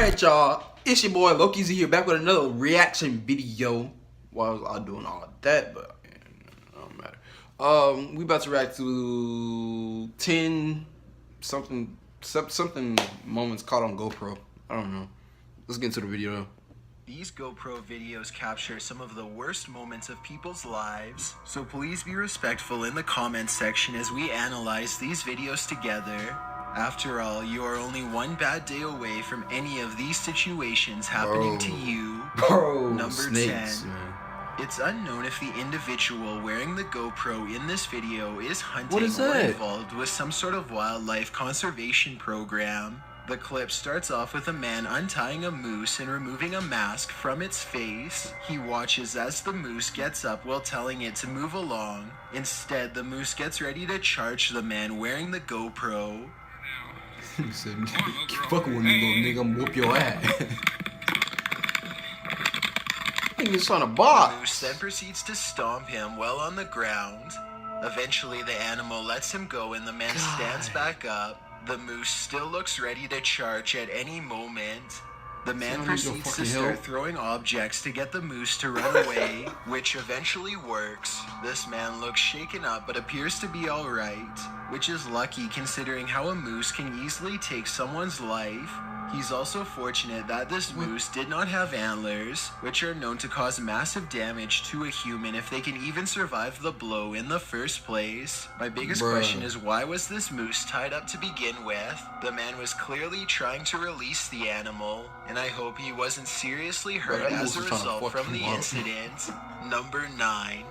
Alright, y'all. It's your boy Loki's here back with another reaction video. Why was I doing all that? But it don't matter. We about to react to 10 something moments caught on GoPro. I don't know. Let's get into the video. These GoPro videos capture some of the worst moments of people's lives, so please be respectful in the comments section as we analyze these videos together. After all, you are only one bad day away from any of these situations happening to you. Number snakes, 10. Man. It's unknown if the individual wearing the GoPro in this video is hunting What is or that? involved with some sort of wildlife conservation program. The clip starts off with a man untying a moose and removing a mask from its face. He watches as the moose gets up while telling it to move along. Instead, the moose gets ready to charge the man wearing the GoPro. He said, "Keep fucking with me, little nigga, I'm whoop your ass." Nigga's trying to box. The moose then proceeds to stomp him well on the ground. Eventually, the animal lets him go and the man stands back up. The moose still looks ready to charge at any moment. The man proceeds to start throwing objects to get the moose to run away, which eventually works. This man looks shaken up but appears to be alright, which is lucky considering how a moose can easily take someone's life. He's also fortunate that this moose did not have antlers, which are known to cause massive damage to a human if they can even survive the blow in the first place. My biggest question is, why was this moose tied up to begin with? The man was clearly trying to release the animal, and I hope he wasn't seriously hurt as a result from the incident. Number 9.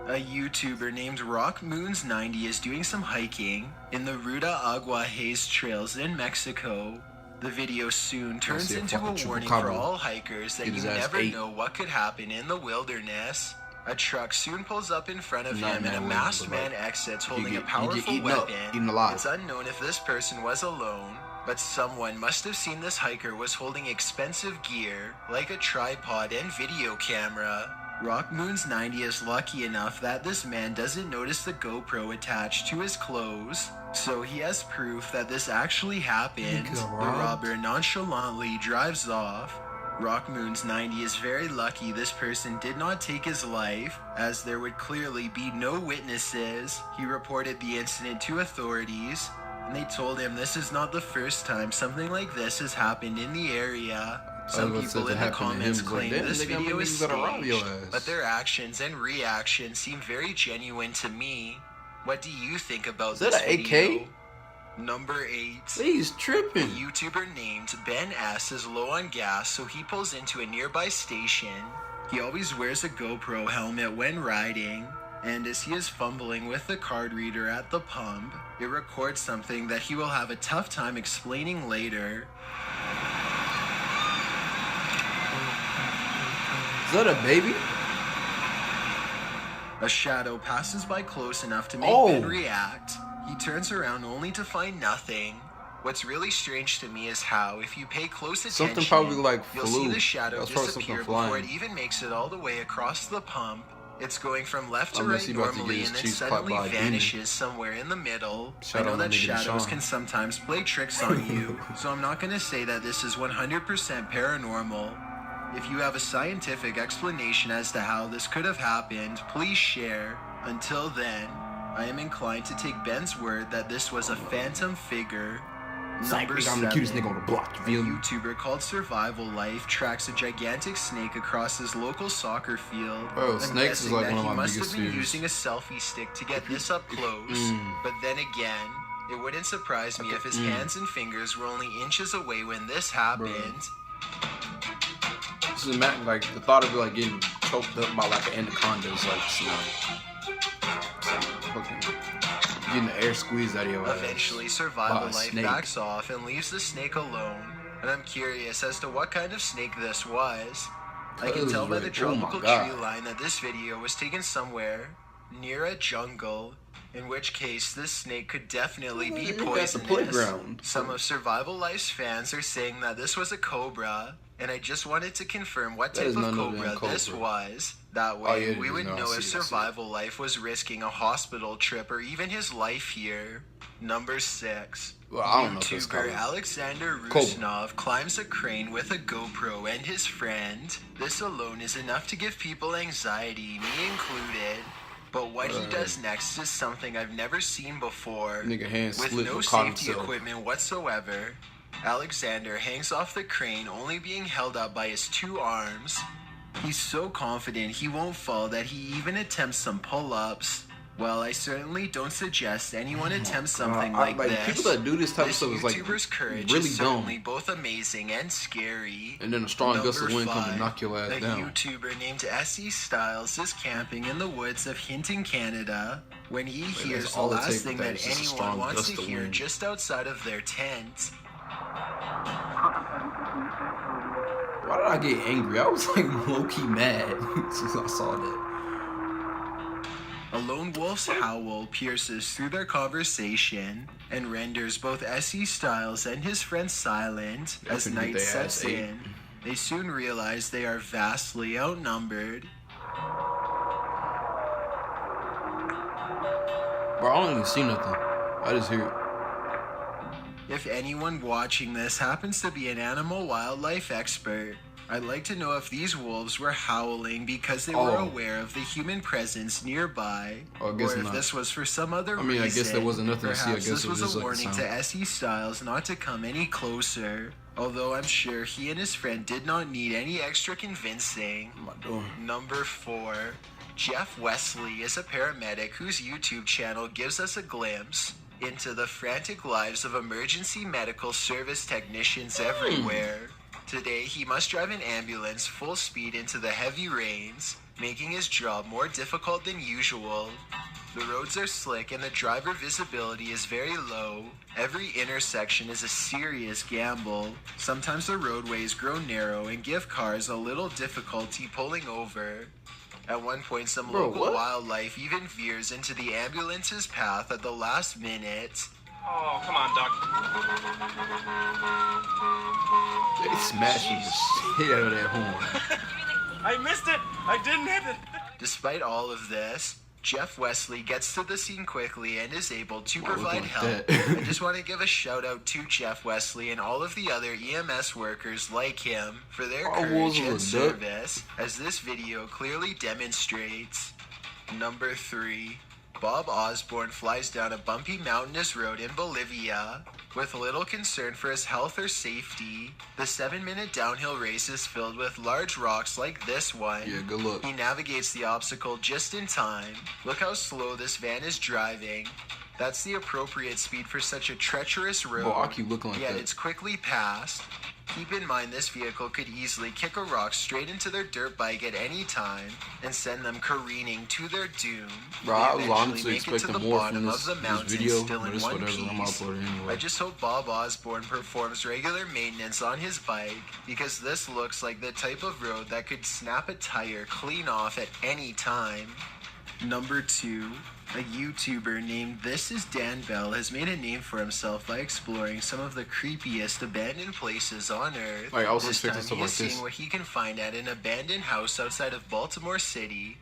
A YouTuber named RockMoons90 is doing some hiking in the Ruta Agua Haze trails in Mexico. The video soon turns into a warning for all hikers that you never know what could happen in the wilderness. A truck soon pulls up in front of him and a masked man exits holding a powerful weapon. It's unknown if this person was alone, but someone must have seen this hiker was holding expensive gear like a tripod and video camera. RockMoons90 is lucky enough that this man doesn't notice the GoPro attached to his clothes, so he has proof that this actually happened. The robber nonchalantly drives off. RockMoons90 is very lucky this person did not take his life, as there would clearly be no witnesses. He reported the incident to authorities, and they told him this is not the first time something like this has happened in the area. Some people in the comments claim this video is staged, but their actions and reactions seem very genuine to me. What do you think about this video? Number 8. He's tripping. A YouTuber named Ben S is low on gas, so he pulls into a nearby station. He always wears a GoPro helmet when riding, and as he is fumbling with the card reader at the pump, it records something that he will have a tough time explaining later. Is that a baby? A shadow passes by close enough to make Ben react. He turns around only to find nothing. What's really strange to me is how, if you pay close attention, you'll see the shadow disappear before it even makes it all the way across the pump. It's going from left to right normally and then suddenly vanishes somewhere in the middle. I know that shadows can sometimes play tricks on you, so I'm not going to say that this is 100% paranormal. If you have a scientific explanation as to how this could have happened, please share. Until then, I am inclined to take Ben's word that this was a phantom figure. Number 7. I'm the cutest nigga on the block. A YouTuber called Survival Life tracks a gigantic snake across his local soccer field. Bro, snakes is like one of my biggest fears. He must have been using a selfie stick to get this up close. But then again, it wouldn't surprise me if his hands and fingers were only inches away when this happened. This is like the thought of like getting choked up by like an anaconda is like, you know, getting the air squeezed out of your ass. Eventually, Survival Life backs off and leaves the snake alone. And I'm curious as to what kind of snake this was. I can tell by the tropical tree line that this video was taken somewhere near a jungle, in which case this snake could definitely be poisonous. Some of Survival Life's fans are saying that this was a cobra, and I just wanted to confirm what That type is of none other than cobra this cobra. was. That Oh, way, yeah, it we is. would No, I know see if it, I see it. survival life was risking a hospital trip or even his life here. Number 6. Well, I don't know if it's YouTuber cobra. Alexander Cobra. Rusnov climbs a crane with a GoPro and his friend. This alone is enough to give people anxiety, me included. But what he does next is something I've never seen before. Nigga hand With slit no but caught safety himself. equipment whatsoever, Alexander hangs off the crane, only being held up by his 2 arms. He's so confident he won't fall that he even attempts some pull-ups. Well, I certainly don't suggest anyone attempt something like this. People that do this type of This stuff is like YouTuber's courage really is dumb. certainly both amazing and scary. And then a strong gust of Number wind come 5, and knock your ass a down. YouTuber named SE Styles is camping in the woods of Hinton, Canada, when he hears that's the all it last takes thing with that that is just a anyone strong wants gust to of hear wind. just outside of their tent. Why did I get angry? I was like low-key mad since I saw that. A lone wolf's howl pierces through their conversation and renders both SE Styles and his friend silent They as finna get night their sets ass ate. in. They soon realize they are vastly outnumbered. Bro, I don't even see nothing. I just hear it. If anyone watching this happens to be an animal wildlife expert, I'd like to know if these wolves were howling because they were Oh. aware of the human presence nearby, Oh, I guess or if not. this was for some other I mean, I reason. guess there wasn't nothing to see. I Perhaps guess this it was was just a like a warning sound. to SE Styles not to come any closer. Although I'm sure he and his friend did not need any extra convincing. What am I doing? Number 4. Jeff Wesley is a paramedic whose YouTube channel gives us a glimpse into the frantic lives of emergency medical service technicians everywhere. Today, he must drive an ambulance full speed into the heavy rains, making his job more difficult than usual. The roads are slick and the driver visibility is very low. Every intersection is a serious gamble. Sometimes the roadways grow narrow and give cars a little difficulty pulling over. At one point, some Bro, local what? wildlife even veers into the ambulance's path at the last minute. Oh, come on, Doc. They smashing the shit out of that horn. I missed it. I didn't hit it. Despite all of this, Jeff Wesley gets to the scene quickly and is able to Why look provide like help. that? I just want to give a shout out to Jeff Wesley and all of the other EMS workers like him for their Our wolves courage and was a duck. service, as this video clearly demonstrates. Number 3. Bob Osborne flies down a bumpy mountainous road in Bolivia. With little concern for his health or safety, the 7-minute downhill race is filled with large rocks like this one. Yeah, good luck. He navigates the obstacle just in time. Look how slow this van is driving. That's the appropriate speed for such a treacherous road. Bro, I keep looking like Yet that. it's quickly passed. Keep in mind this vehicle could easily kick a rock straight into their dirt bike at any time and send them careening to their doom. Bro, They I was eventually honestly make it to expecting the more bottom from of the this mountain video, still but in it's one whatever. I'm piece. uploading anyway. I just hope Bob Osborne performs regular maintenance on his bike, because this looks like the type of road that could snap a tire clean off at any time. Number 2. A YouTuber named This Is Dan Bell has made a name for himself by exploring some of the creepiest abandoned places on Earth. Like, I was This expecting time stuff he is like seeing this. what he can find at an abandoned house outside of Baltimore City,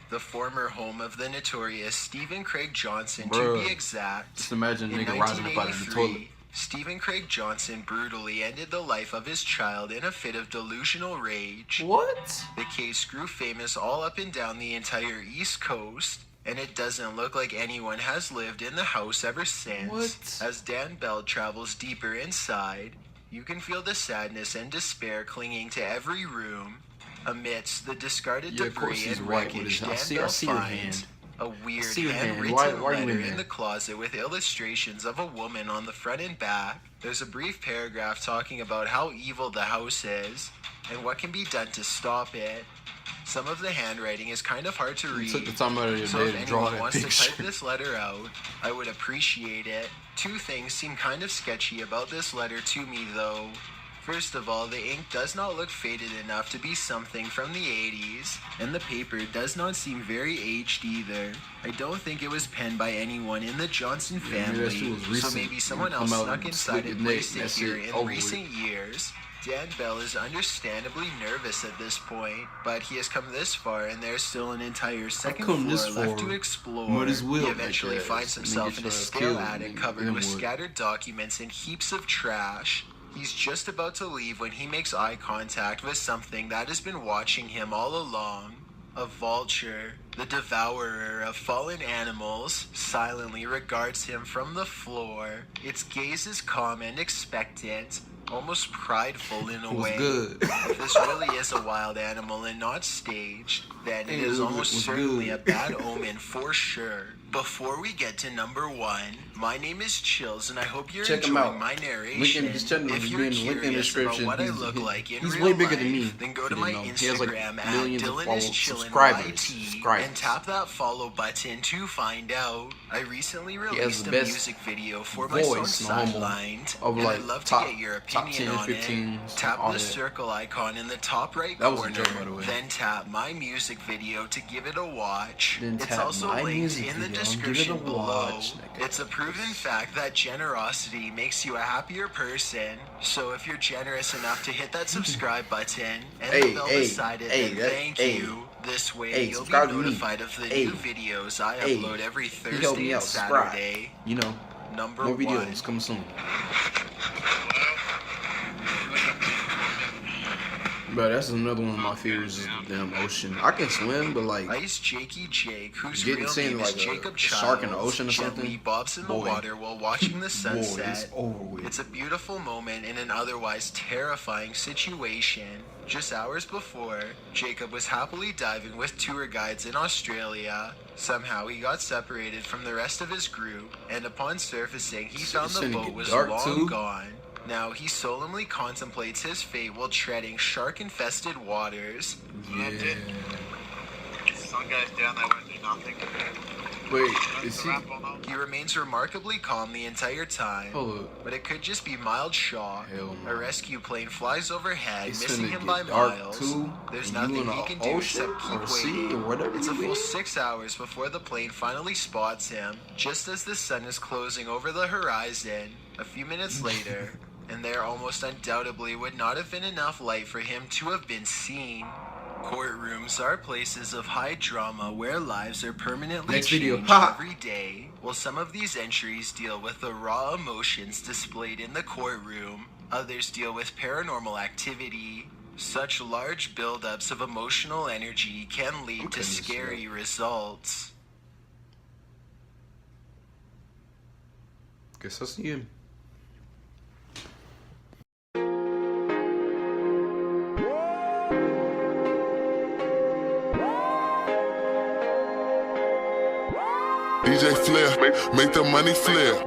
the former home of the notorious Stephen Craig Johnson, to Bruh. be exact. Just imagine a In nigga rising up out of the toilet. 1983, Stephen Craig Johnson brutally ended the life of his child in a fit of delusional rage. What? The case grew famous all up and down the entire East Coast, and it doesn't look like anyone has lived in the house ever since. What? As Dan Bell travels deeper inside, you can feel the sadness and despair clinging to every room. Amidst the discarded Yeah, of course debris he's and right with wreckage, his- I Dan see Bell your finds hand. a weird see your hand. handwritten Why are you letter in in there? the closet with illustrations of a woman on the front and back. There's a brief paragraph talking about how evil the house is and what can be done to stop it. Some of the handwriting is kind of hard to You read. took the time out of your So day if to draw anyone that wants to picture. type this letter out, I would appreciate it. 2 things seem kind of sketchy about this letter to me though. First of all, the ink does not look faded enough to be something from the 80s, and the paper does not seem very aged either. I don't think it was penned by anyone in the Johnson Yeah, maybe that family, shit was so recent. maybe someone Come else out snuck and inside slit and your neck, placed it that's here it, in over with. recent years. Dan Bell is understandably nervous at this point, but he has come this far and there's still an entire second floor left to explore. He eventually finds himself in a stale attic covered with scattered documents and heaps of trash. He's just about to leave when he makes eye contact with something that has been watching him all along. A vulture, the devourer of fallen animals, silently regards him from the floor. Its gaze is calm and expectant, almost prideful in a way. If this really is a wild animal and not staged, then it is almost certainly a bad omen for sure. Before we get to number 1, my name is Chills, and I hope you're enjoying my narration. If you're curious about what I look like in real life, then go to my Instagram at DylanIsChillinYT and tap that follow button to find out. I recently released a music video for my song Sidelined, and I'd love to get your opinion on it. Tap the circle icon in the top right corner, then tap my music video to give it a watch. It's also linked in the description below. It's a proven fact that generosity makes you a happier person. So if you're generous enough to hit that subscribe button and the bell beside it, then thank you. This way you'll be notified of the new videos I upload every Thursday and Saturday. You know, number more 1. videos coming soon. But that's another one of my fears is the damn ocean. I can swim, but like Ice Jakey Jake, whose getting real seen name like is Jacob a shark in the Childs, ocean or gently something. bobs in the water while watching the sunset. It's over with. It's a beautiful moment in an otherwise terrifying situation. Just hours before, Jacob was happily diving with tour guides in Australia. Somehow he got separated from the rest of his group, and upon surfacing, he found the boat was long gone. Now he solemnly contemplates his fate while treading shark-infested waters. Yeah. Some guys down there went through nothing. Wait, is he? He remains remarkably calm the entire time, but it could just be mild shock. A rescue plane flies overhead, missing him by miles. There's nothing he can do except keep waiting. It's a full 6 hours before the plane finally spots him, just as the sun is closing over the horizon. A few minutes later, and there almost undoubtedly would not have been enough light for him to have been seen. Courtrooms are places of high drama where lives are permanently changed every day. While some of these entries deal with the raw emotions displayed in the courtroom, others deal with paranormal activity. Such large buildups of emotional energy can lead to scary results. Guess I'll see him. DJ Flair, make the money flare.